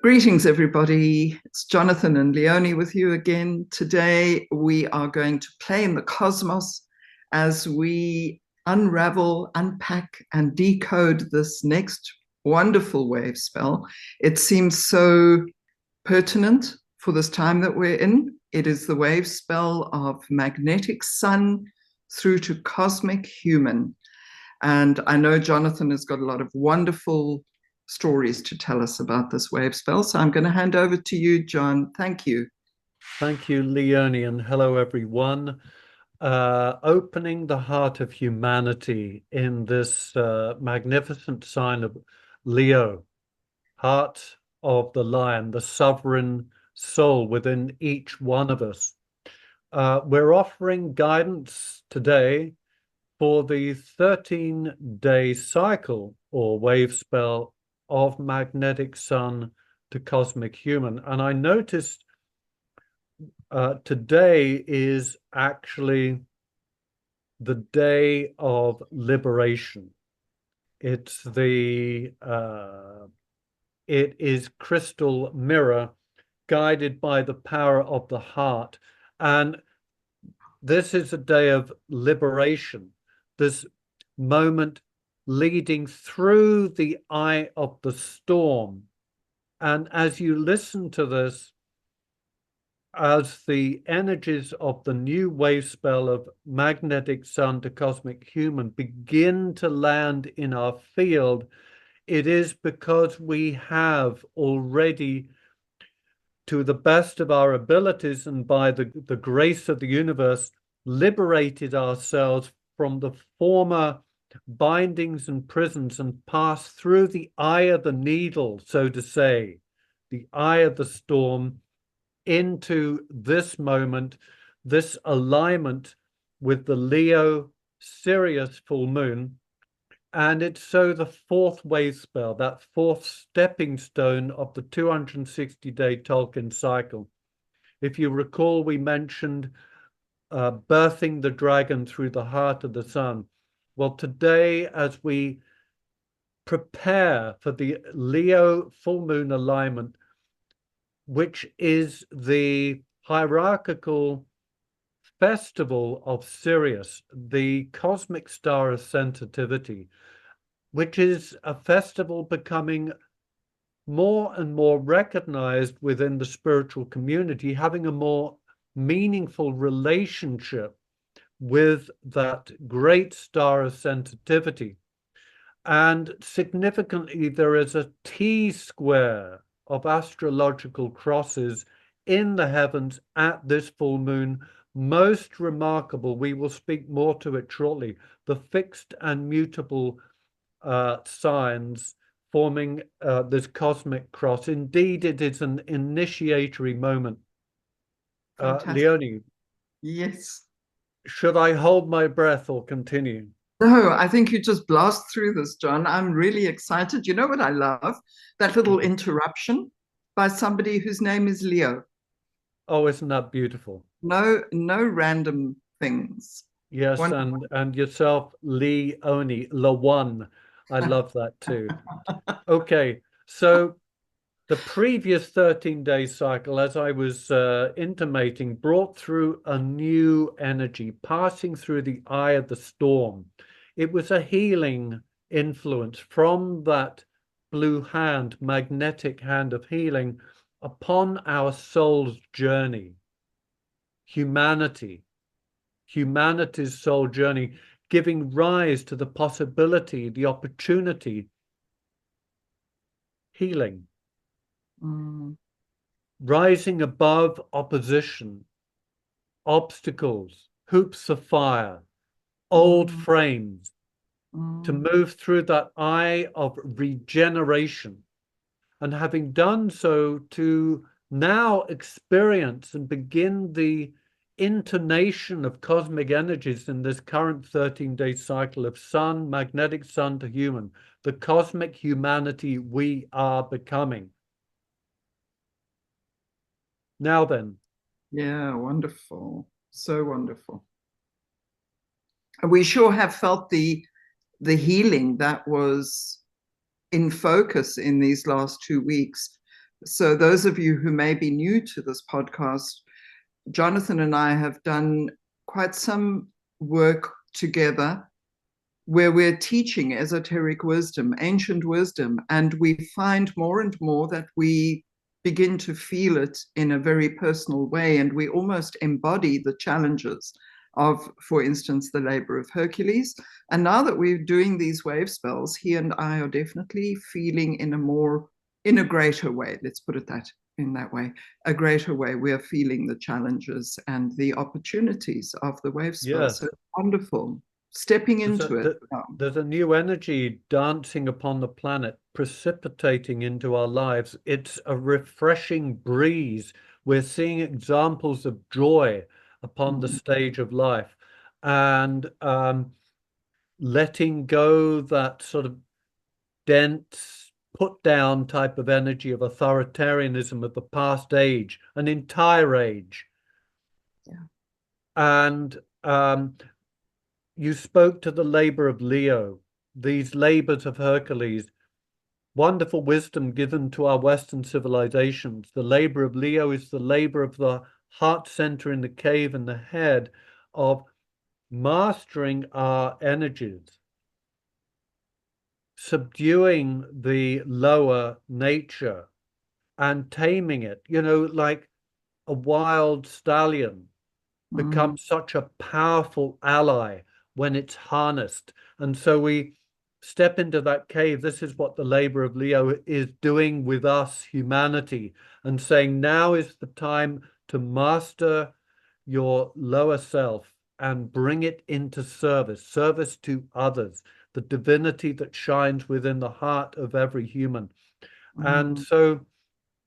Greetings, everybody. It's Jonathan and Leonie with you again. Today, we are going to play in the cosmos as we unravel, unpack, and decode this next wonderful wave spell. It seems so pertinent for this time that we're in. It is the wave spell of magnetic sun through to cosmic human. And I know Jonathan has got a lot of wonderful stories to tell us about this wave spell. So I'm going to hand over to you, John. Thank you. Thank you, Leonie, and hello, everyone. Opening the heart of humanity in this magnificent sign of Leo, heart of the lion, the sovereign soul within each one of us. We're offering guidance today for the 13-day cycle or wave spell of magnetic sun to cosmic human. And I noticed today is actually the day of liberation. It is crystal mirror guided by the power of the heart. And this is a day of liberation, this moment leading through the eye of the storm. And as you listen to this, as the energies of the new wave spell of magnetic sun to cosmic human begin to land in our field, it is because we have already, to the best of our abilities and by the grace of the universe, liberated ourselves from the former bindings and prisons and pass through the eye of the needle, so to say, the eye of the storm, into this moment, this alignment with the Leo Sirius full moon. And it's so the fourth wave spell, that fourth stepping stone of the 260-day Tolkien cycle. If you recall, we mentioned birthing the dragon through the heart of the sun. Well, today, as we prepare for the Leo full moon alignment, which is the hierarchical festival of Sirius, the cosmic star of sensitivity, which is a festival becoming more and more recognized within the spiritual community, having a more meaningful relationship with that great star of sensitivity. And significantly, there is a T-square of astrological crosses in the heavens at this full moon. Most remarkable, we will speak more to it shortly, the fixed and mutable signs forming this cosmic cross. Indeed, it is an initiatory moment. Leonie, yes. Should I hold my breath or continue? No, I think you just blast through this, John. I'm really excited. You know what I love? That little interruption by somebody whose name is Leo. Oh, isn't that beautiful? No random things. Yes, and yourself, Leonie, Lawan. I love that too. Okay, so the previous 13-day cycle, as I was intimating, brought through a new energy, passing through the eye of the storm. It was a healing influence from that blue hand, magnetic hand of healing upon our soul's journey. Humanity's soul journey, giving rise to the possibility, the opportunity, healing. Rising above opposition, obstacles, hoops of fire, old frames, to move through that eye of regeneration. And having done so, to now experience and begin the intonation of cosmic energies in this current 13-day cycle of sun, magnetic sun to human, the cosmic humanity we are becoming. Now then. Yeah, wonderful. So wonderful. We sure have felt the healing that was in focus in these last 2 weeks. So those of you who may be new to this podcast, Jonathan and I have done quite some work together where we're teaching esoteric wisdom, ancient wisdom, and we find more and more that we begin to feel it in a very personal way, and we almost embody the challenges of, for instance, the labor of Hercules. And now that we're doing these wave spells, he and I are definitely feeling in a greater way, let's put it that in that way, a greater way. We are feeling the challenges and the opportunities of the wave spell. Yes. So wonderful. Stepping into it. There's a new energy dancing upon the planet, precipitating into our lives. It's a refreshing breeze. We're seeing examples of joy upon the stage of life, and letting go that sort of dense, put down type of energy of authoritarianism of the past age, an entire age. Yeah. And you spoke to the labor of Leo, these labors of Hercules, wonderful wisdom given to our Western civilizations. The labor of Leo is the labor of the heart center in the cave and the head, of mastering our energies, subduing the lower nature and taming it, like a wild stallion becomes such a powerful ally when it's harnessed. And so we step into that cave. This is what the labor of Leo is doing with us, humanity, and saying, now is the time to master your lower self and bring it into service to others, the divinity that shines within the heart of every human. And so,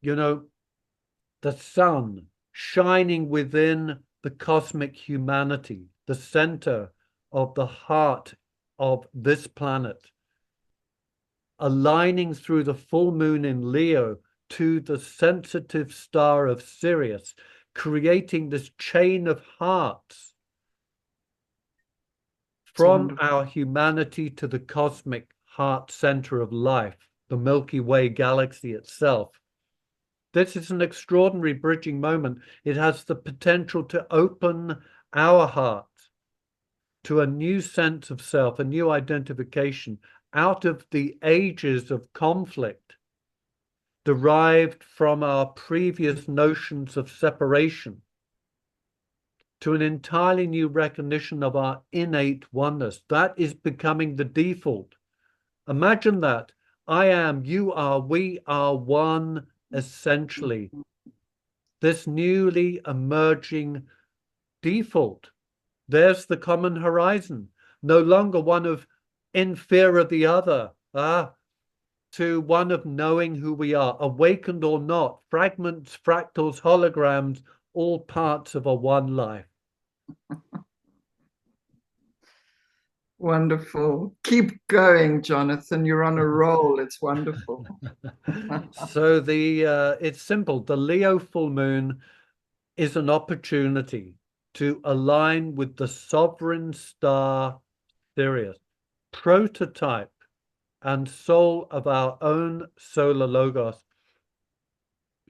the sun shining within the cosmic humanity, the center of the heart of this planet, aligning through the full moon in Leo to the sensitive star of Sirius, creating this chain of hearts from our humanity to the cosmic heart center of life, the Milky Way galaxy itself. This is an extraordinary bridging moment. It has the potential to open our hearts to a new sense of self, a new identification out of the ages of conflict derived from our previous notions of separation, to an entirely new recognition of our innate oneness. That is becoming the default. Imagine that. I am, you are, we are one. Essentially, this newly emerging default. There's the common horizon, no longer one of in fear of the other, to one of knowing who we are, awakened or not, fragments, fractals, holograms, all parts of a one life. Wonderful. Keep going, Jonathan. You're on a roll. It's wonderful. So it's simple. The Leo full moon is an opportunity to align with the sovereign star Sirius, prototype and soul of our own solar logos.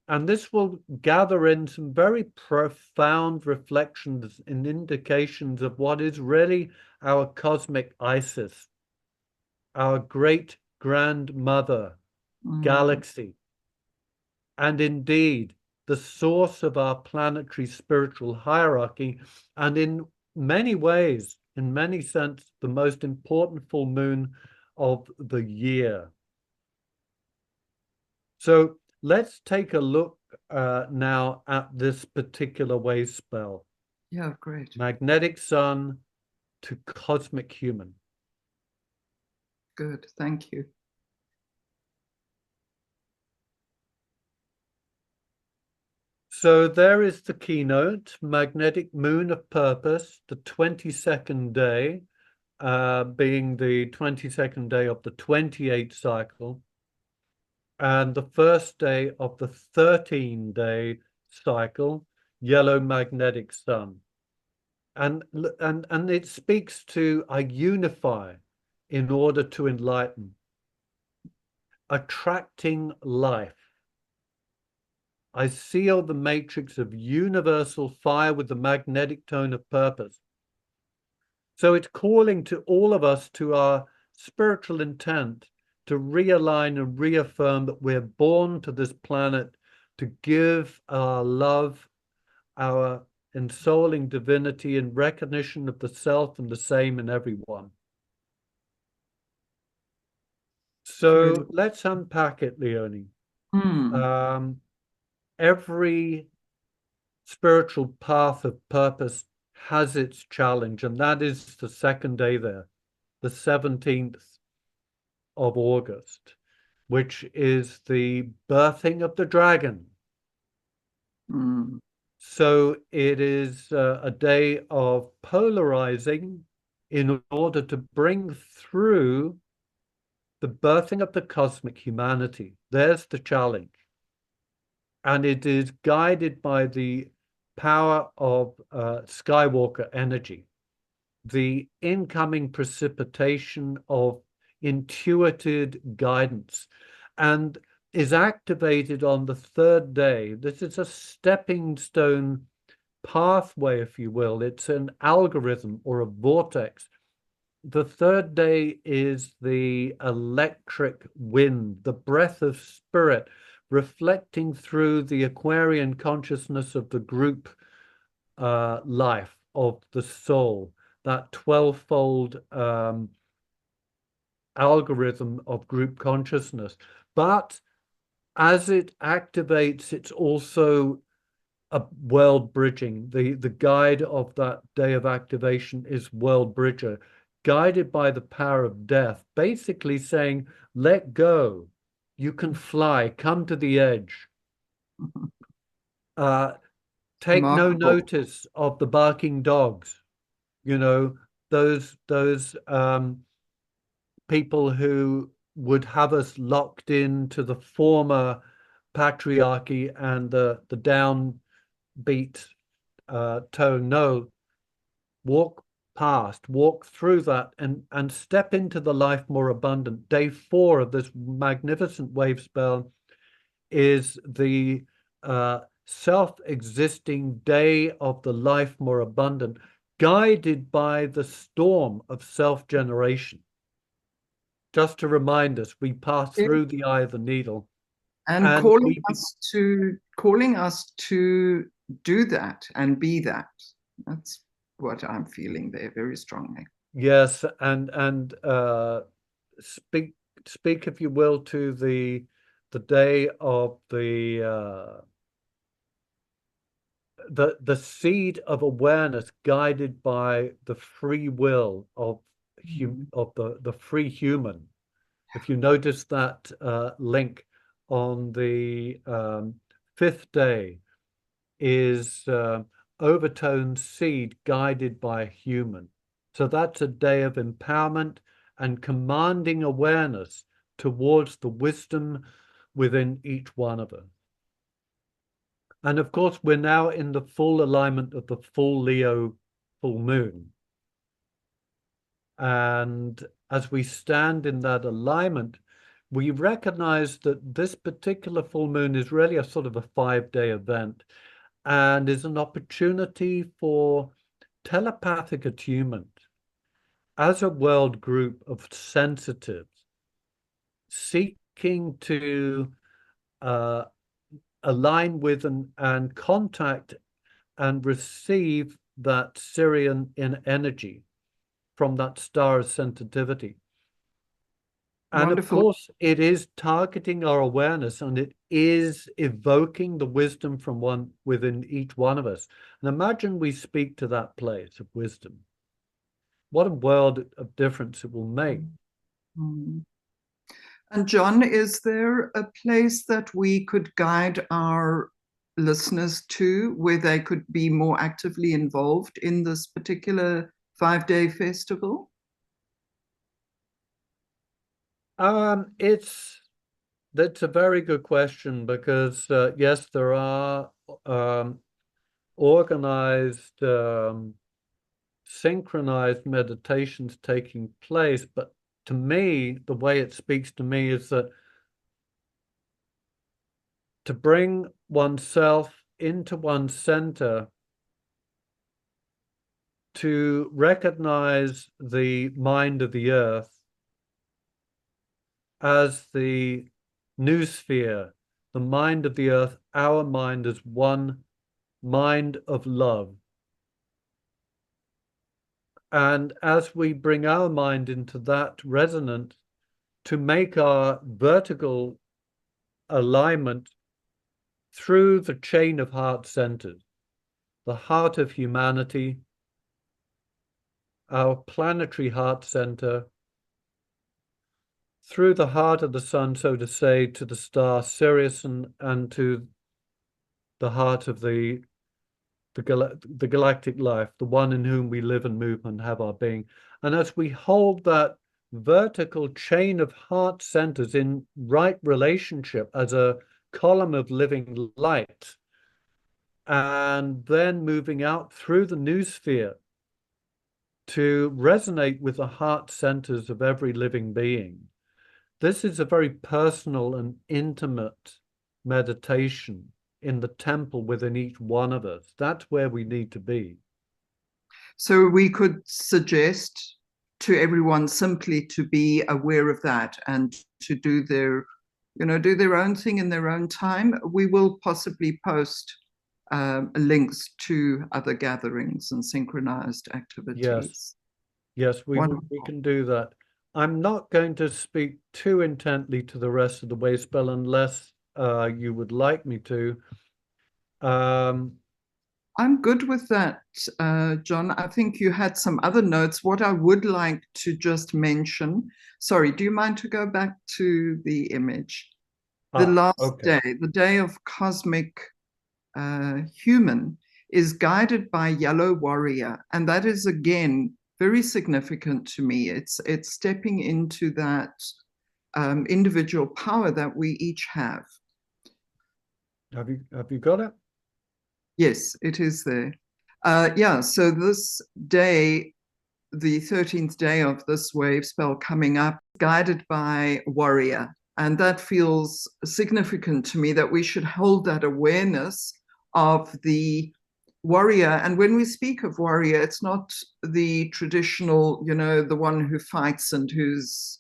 And this will gather in some very profound reflections and indications of what is really our cosmic Isis, our great grandmother galaxy, and indeed the source of our planetary spiritual hierarchy, and in many ways, in many sense, the most important full moon of the year. So let's take a look now at this particular wave spell. Yeah, great. Magnetic sun to cosmic human. Good, thank you. So there is the keynote, magnetic moon of purpose, the 22nd day, being the 22nd day of the 28th cycle, and the first day of the 13-day cycle, yellow magnetic sun. And it speaks to a unify in order to enlighten, attracting life, I seal the matrix of universal fire with the magnetic tone of purpose. So it's calling to all of us to our spiritual intent to realign and reaffirm that we're born to this planet to give our love, our ensouling divinity in recognition of the self and the same in everyone. So let's unpack it, Leonie. Every spiritual path of purpose has its challenge, and that is the second day there, the 17th of August, which is the birthing of the dragon. So it is a day of polarizing in order to bring through the birthing of the cosmic humanity. There's the challenge. And it is guided by the power of Skywalker energy, the incoming precipitation of intuited guidance, and is activated on the third day. This is a stepping stone pathway, if you will. It's an algorithm or a vortex. The third day is the electric wind, the breath of spirit, reflecting through the Aquarian consciousness of the group life of the soul, that 12-fold algorithm of group consciousness. But as it activates, it's also a world bridging. The guide of that day of activation is world bridger, guided by the power of death, basically saying, let go. You can fly, come to the edge. Take no notice of the barking dogs. You know, those people who would have us locked into the former patriarchy and the downbeat tone. No, walk past, walk through that and step into the life more abundant. Day 4 of this magnificent wave spell is the self-existing day of the life more abundant, guided by the storm of self-generation. Just to remind us, we pass through the eye of the needle. And calling us to do that and be that. That's what I'm feeling there very strongly. Yes, and speak, if you will, to the day of the seed of awareness, guided by the free will of the free human. If you notice that link on the 5th day is overtone seed guided by human. So that's a day of empowerment and commanding awareness towards the wisdom within each one of us. And of course, we're now in the full alignment of the full Leo full moon. And as we stand in that alignment, we recognize that this particular full moon is really a sort of a 5-day event and is an opportunity for telepathic attunement as a world group of sensitives seeking to align with and contact and receive that Sirian in energy from that star of sensitivity. And Wonderful. of course, it is targeting our awareness, and it is evoking the wisdom from within each one of us. And imagine we speak to that place of wisdom. What a world of difference it will make. And John, is there a place that we could guide our listeners to where they could be more actively involved in this particular 5-day festival? That's a very good question, because yes, there are organized, synchronized meditations taking place, but to me, the way it speaks to me is that to bring oneself into one's center, to recognize the mind of the earth as the Noosphere, the mind of the earth, our mind as one mind of love. And as we bring our mind into that resonance, to make our vertical alignment through the chain of heart centers, the heart of humanity, our planetary heart center, through the heart of the sun, so to say, to the star Sirius, and to the heart of the galactic life, the one in whom we live and move and have our being. And as we hold that vertical chain of heart centers in right relationship as a column of living light, and then moving out through the noosphere to resonate with the heart centers of every living being. This is a very personal and intimate meditation in the temple within each one of us. That's where we need to be. So we could suggest to everyone simply to be aware of that and to do their own thing in their own time. We will possibly post links to other gatherings and synchronized activities. Yes, we can do that. I'm not going to speak too intently to the rest of the wave spell unless you would like me to. I'm good with that, John. I think you had some other notes. What I would like to just mention, sorry, do you mind to go back to the image? The last day, the day of cosmic human, is guided by yellow warrior. And that is, again, very significant to me. It's stepping into that individual power that we each have. Have you got it? Yes, it is there. Yeah, so this day, the 13th day of this wave spell coming up, guided by warrior. And that feels significant to me, that we should hold that awareness of the warrior. And when we speak of warrior, it's not the traditional, the one who fights and who's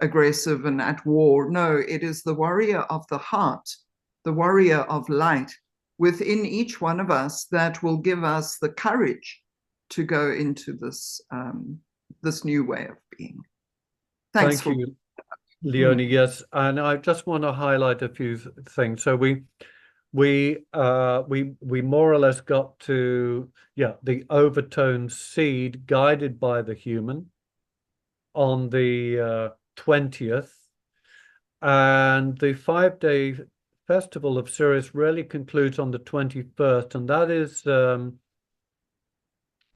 aggressive and at war. No, it is the warrior of the heart, the warrior of light within each one of us that will give us the courage to go into this this new way of being. Thank you, Leonie. Yes, and I just want to highlight a few things. So we more or less got to the overtone seed guided by the human on the 20th, and the 5-day Festival of Sirius really concludes on the 21st, and that is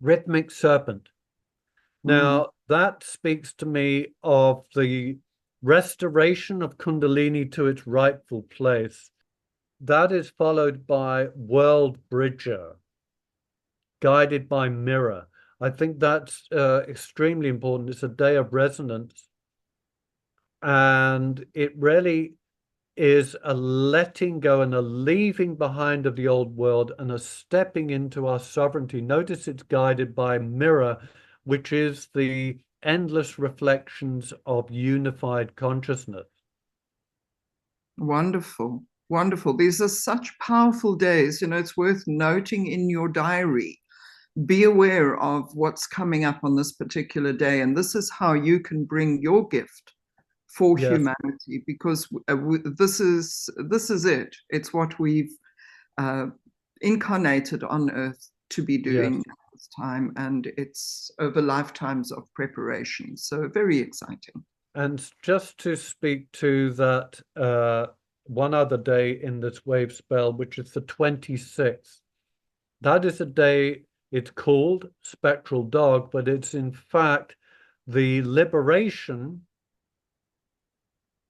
Rhythmic Serpent. Now, that speaks to me of the restoration of Kundalini to its rightful place. That is followed by World Bridger, guided by Mirror. I think that's extremely important. It's a day of resonance, and it really is a letting go and a leaving behind of the old world and a stepping into our sovereignty. Notice it's guided by Mirror, which is the endless reflections of unified consciousness. Wonderful, wonderful. These are such powerful days. It's worth noting in your diary. Be aware of what's coming up on this particular day. And this is how you can bring your gift for humanity, because this is it. It's what we've incarnated on Earth to be doing at this time, and it's over lifetimes of preparation. So very exciting. And just to speak to that one other day in this wave spell, which is the 26th, that is a day, it's called Spectral Dog, but it's in fact the liberation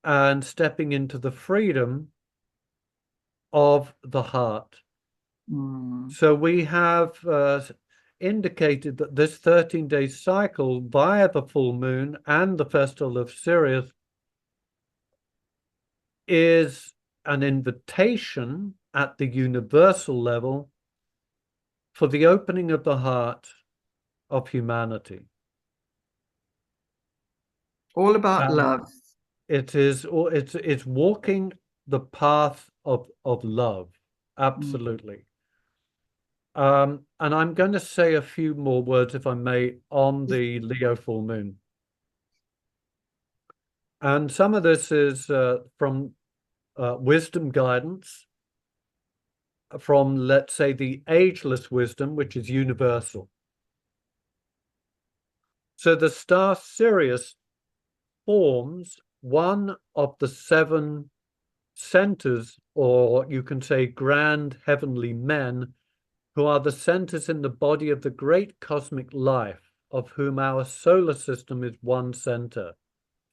and stepping into the freedom of the heart. So we have indicated that this 13-day cycle via the full moon and the Festival of Sirius is an invitation at the universal level for the opening of the heart of humanity. All about love. It's walking the path of love. Absolutely. And I'm going to say a few more words, if I may, on the Leo full moon. And some of this is from wisdom guidance, from, let's say, the ageless wisdom, which is universal. So the star Sirius forms one of the 7 centers, or you can say grand heavenly men, who are the centers in the body of the great cosmic life, of whom our solar system is one center,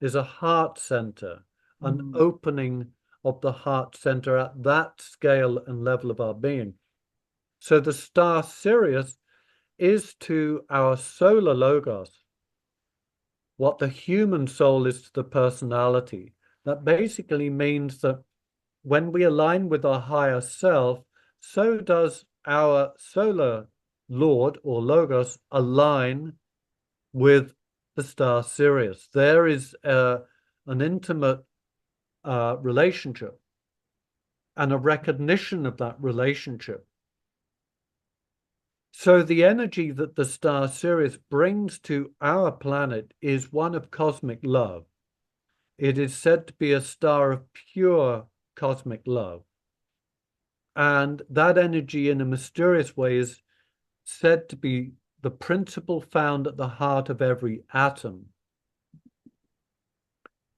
is a heart center, an opening of the heart center at that scale and level of our being. So the star Sirius is to our solar logos what the human soul is to the personality. That basically means that when we align with our higher self, so does our solar lord or logos align with the star Sirius. There is an intimate relationship and a recognition of that relationship. So the energy that the star Sirius brings to our planet is one of cosmic love. It is said to be a star of pure cosmic love. And that energy, in a mysterious way, is said to be the principle found at the heart of every atom.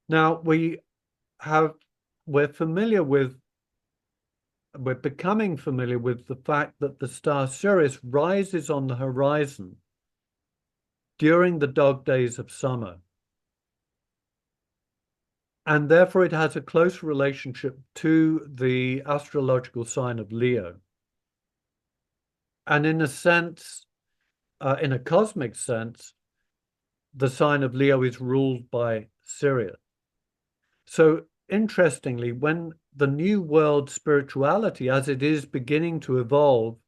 Now, we're becoming familiar with the fact that the star Sirius rises on the horizon during the dog days of summer. And therefore it has a close relationship to the astrological sign of Leo. And in a sense, in a cosmic sense, the sign of Leo is ruled by Sirius. So interestingly, when the new world spirituality, as it is beginning to evolve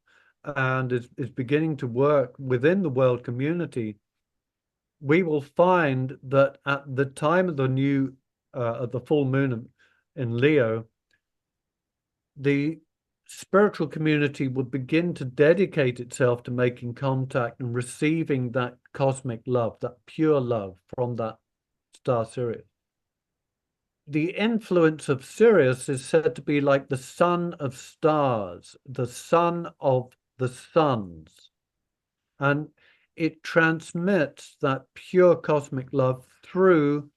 and is beginning to work within the world community, we will find that at the time of the full moon in Leo, the spiritual community will begin to dedicate itself to making contact and receiving that cosmic love, that pure love from that star Sirius. The influence of Sirius is said to be like the sun of stars, the sun of the suns. And it transmits that pure cosmic love through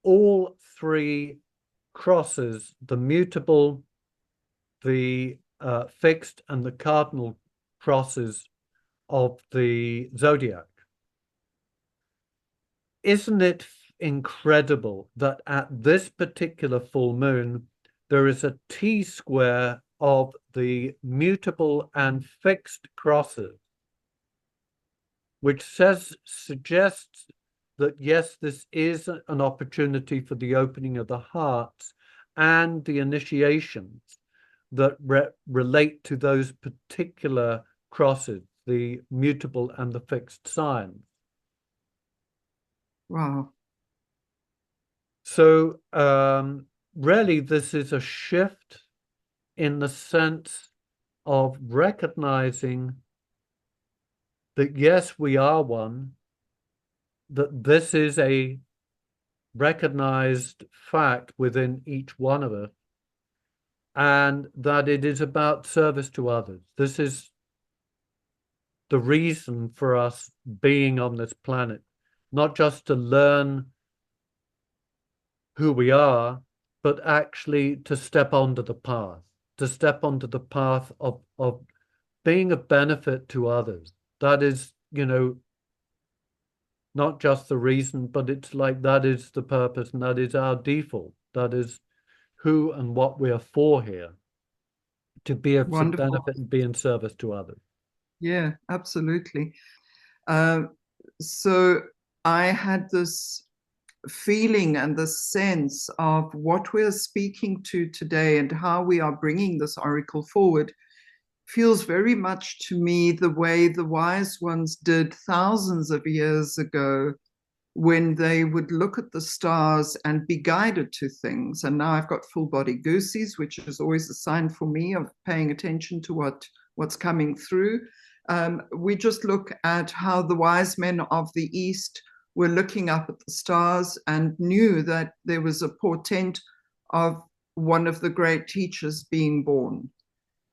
all 3 crosses, the mutable, the fixed, and the cardinal crosses of the zodiac. Isn't it incredible that at this particular full moon, there is a T-square of the mutable and fixed crosses, which suggests that, yes, this is an opportunity for the opening of the hearts and the initiations that relate to those particular crosses, the mutable and the fixed signs. Wow. So really, this is a shift in the sense of recognizing that, yes, we are one, that this is a recognized fact within each one of us, and that it is about service to others. This is the reason for us being on this planet, not just to learn who we are, but actually to step onto the path, of being of benefit to others. That is, not just the reason, but it's like that is the purpose, and that is our default. That is who and what we are for here, to be of some Wonderful. benefit and be in service to others. Yeah, absolutely. So I had this feeling and the sense of what we're speaking to today and how we are bringing this oracle forward feels very much to me the way the wise ones did thousands of years ago when they would look at the stars and be guided to things. And now I've got full body goosies, which is always a sign for me of paying attention to what's coming through. We just look at how the wise men of the East were looking up at the stars and knew that there was a portent of one of the great teachers being born.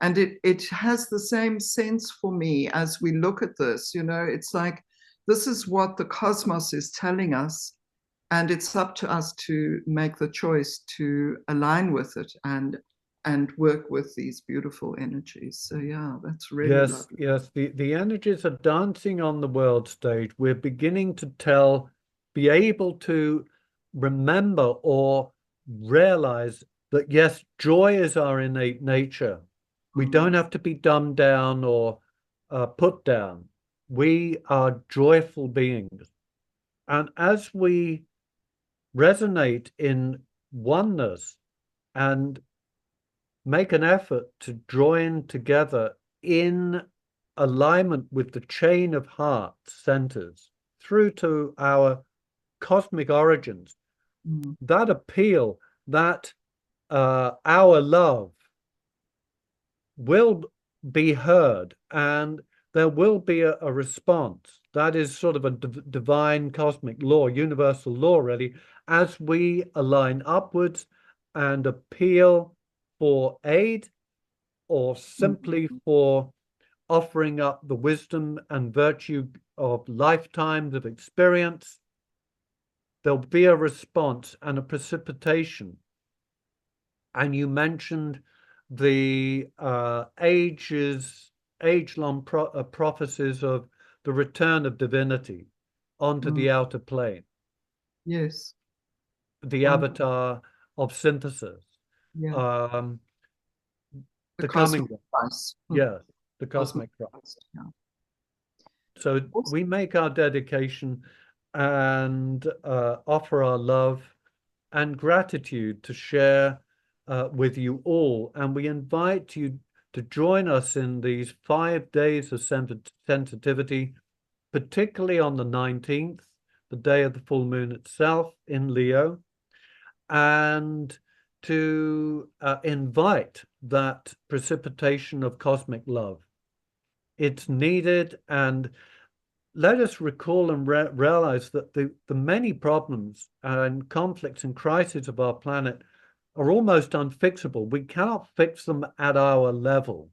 And it has the same sense for me as we look at this. You know, it's like, this is what the cosmos is telling us, and it's up to us to make the choice to align with it and work with these beautiful energies. So yeah, that's really lovely. Yes, the energies are dancing on the world stage. We're beginning to be able to remember or realize that, yes, joy is our innate nature. We don't have to be dumbed down or put down. We are joyful beings. And as we resonate in oneness and make an effort to join together in alignment with the chain of heart centers through to our cosmic origins, that appeal, that our love will be heard, and there will be a response. That is sort of a divine cosmic law, universal law, really, as we align upwards and appeal for aid or simply for offering up the wisdom and virtue of lifetimes of experience. There'll be a response and a precipitation. And you mentioned the age-long prophecies of the return of divinity onto the outer plane. Yes. The avatar of synthesis. Yeah. The coming Christ. Yes, the cosmic Christ. Yeah. So we make our dedication and offer our love and gratitude to share with you all. And we invite you to join us in these 5 days of sensitivity, particularly on the 19th, the day of the full moon itself in Leo, and to invite that precipitation of cosmic love. It's needed, and let us recall and realize that the many problems and conflicts and crises of our planet are almost unfixable. We cannot fix them at our level.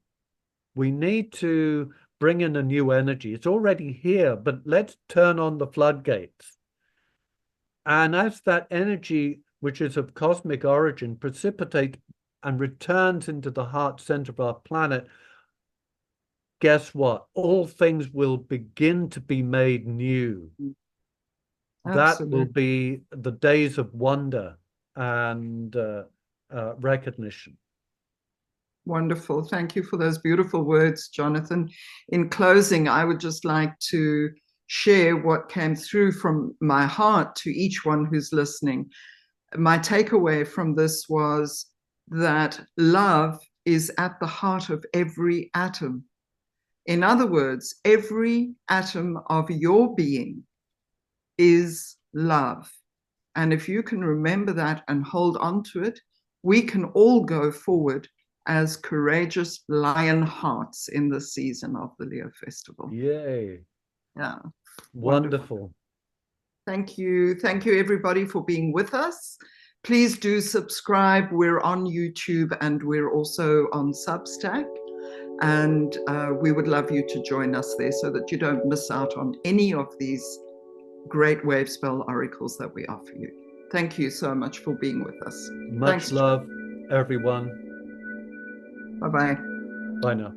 We need to bring in a new energy. It's already here, but let's turn on the floodgates. And as that energy, which is of cosmic origin, precipitates and returns into the heart center of our planet, guess what? All things will begin to be made new. Absolutely. That will be the days of wonder and recognition. Wonderful. Thank you for those beautiful words, Jonathan. In closing, I would just like to share what came through from my heart to each one who's listening. My takeaway from this was that love is at the heart of every atom. In other words, every atom of your being is love. And if you can remember that and hold on to it, we can all go forward as courageous lion hearts in the season of the Leo Festival. Yay. Yeah. Wonderful. Thank you. Thank you, everybody, for being with us. Please do subscribe. We're on YouTube and we're also on Substack. And we would love you to join us there so that you don't miss out on any of these great wave spell oracles that we offer you. Thank you so much for being with us. Much love, everyone. Bye-bye. Bye now.